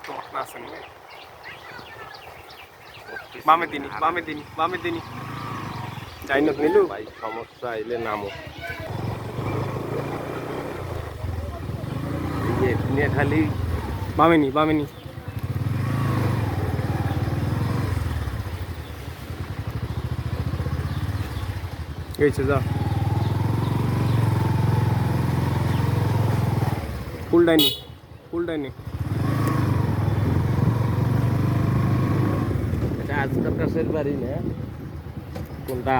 তো না আছেন বামে দিনি যাই না নিলু ভাই সমস্যা আইলে নামো এখানে খালি বামে নি গেছে যা ফুল ডাইনি এটা আজকাল কাছের বাড়ি না কোনটা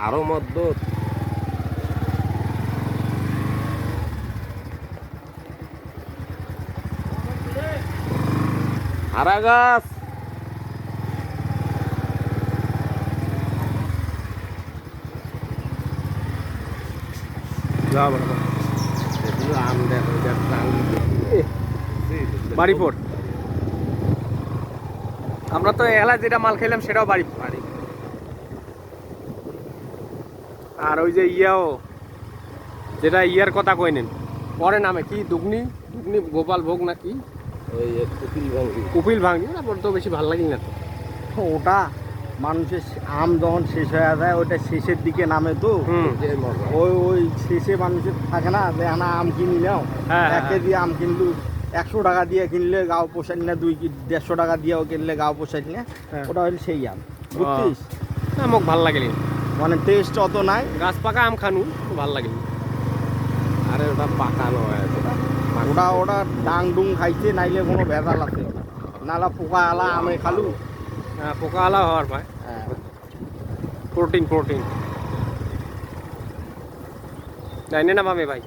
আরো মদ্যত হারা গাছ যা বাবা এগুলো আমদের বাড়িপুর আমরা তো এলা যেটা মাল খেলাম সেটাও বাড়ি আর ওই যে যেটা ইয়ার কথা কইনেন পরে নামে কি দুগনি গোপাল ভোগ না কি ওই কুপিল ভাঙ্গি না বলতে বেশি ভালো লাগে না তো ওটা মানুষের আম যখন শেষ হয়ে যায় ওটা শেষের দিকে নামে তো ওই শেষে মানুষের থাকে না যে না আম কিনি নাও হ্যাঁ, 1 কেজি আম কিনলু 100 টাকা দিয়ে কিনলে গাও পোষাই না 150 টাকা দিয়েও কিনলে গাও পোষাই না ওটা হলো সেই আম বুঝছিস না মোক ভাল লাগেনি মানে টেস্ট অত নাই গাছ পাকা আম খানু ভাল লাগেনি আরে ওটা পাকানো হয়েছে ওটা ডাং ডুং খাইছে নাইলে কোনো ভেজাল আছে ওটা নালা পোকা আলা আমে খালু হ্যাঁ পোকা আলা হওয়ার ভাই হ্যাঁ প্রোটিন জানি না মামে ভাই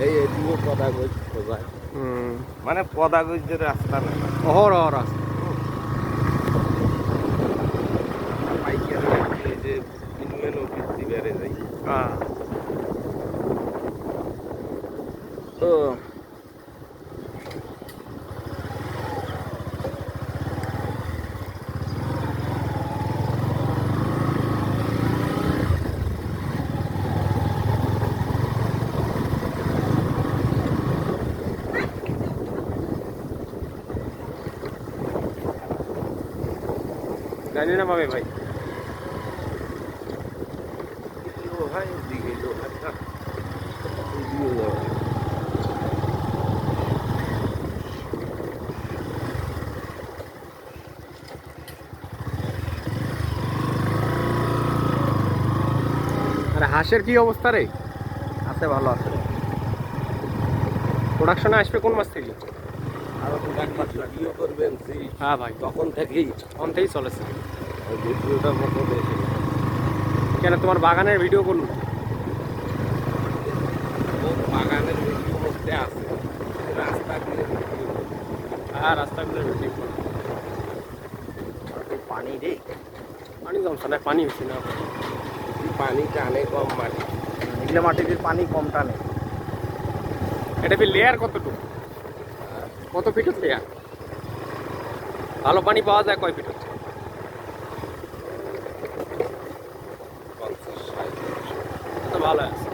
এই এদিকে পদা গজ খোঁজায় মানে পদা গজের রাস্তা না অহর আছে পাইকারি যে ইনমেন অফিস বেড়ে যায় হ্যাঁ তো জানি না মামে ভাই ভাই দিকে আরে হাঁসের কি অবস্থা রে আছে ভালো আছে প্রোডাকশনে আসবে কোন মাস থেকে আরো ভিডিও করবেন হ্যাঁ ভাই তখন থেকেই অন্তেই চলেছে ওই ভিডিওটার মতো দেখে কেন তোমার বাগানের ভিডিও করুন বাগানের ভিডিও মধ্যে আছে রাস্তা দিয়ে হ্যাঁ রাস্তাগুলোর ভিডিও করুন পানি রে পানি জমছে না পানি হচ্ছে না পানি টানে কম মাটি এগুলো মাটিতে পানি কম টানে এটা লেয়ার কতটুকু কত ফিটের লেয়ার ভালো পানি পাওয়া যায় কয় ফিট হচ্ছে 50-60 তো ভালো আছে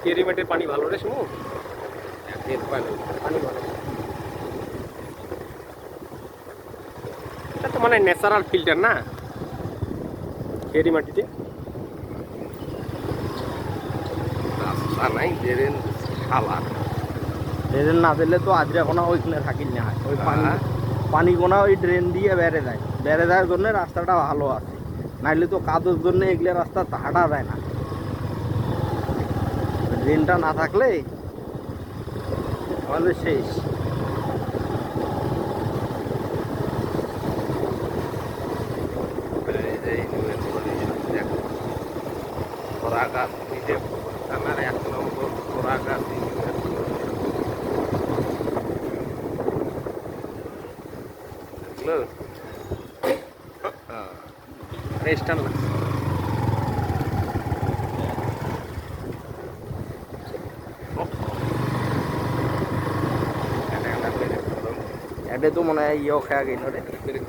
কেরিমেটের পানি ভালো রে শুনো একের পানি পানি ভালো এটা তো মানে ন্যাচারাল ফিল্টার না কেরি মাটিতে রাস্তা নাই ড্রেন খালা ড্রেন না দিলে তো আজরা কোনা ওইখানে থাকিল না ওই পানি কোনা ওই ড্রেন দিয়ে বেড়ে যায় জন্য রাস্তাটা ভালো আছে নাইলে তো কাজের জন্য এগুলো রাস্তা হাঁটা যায় না ড্রেনটা না থাকলে আমাদের শেষ ওরা গাছ নিজে থানার 1 নম্বর ওরা গাছ রেস্টান না এটা তো মনে হয় ইয়েও খেয়া গেল রে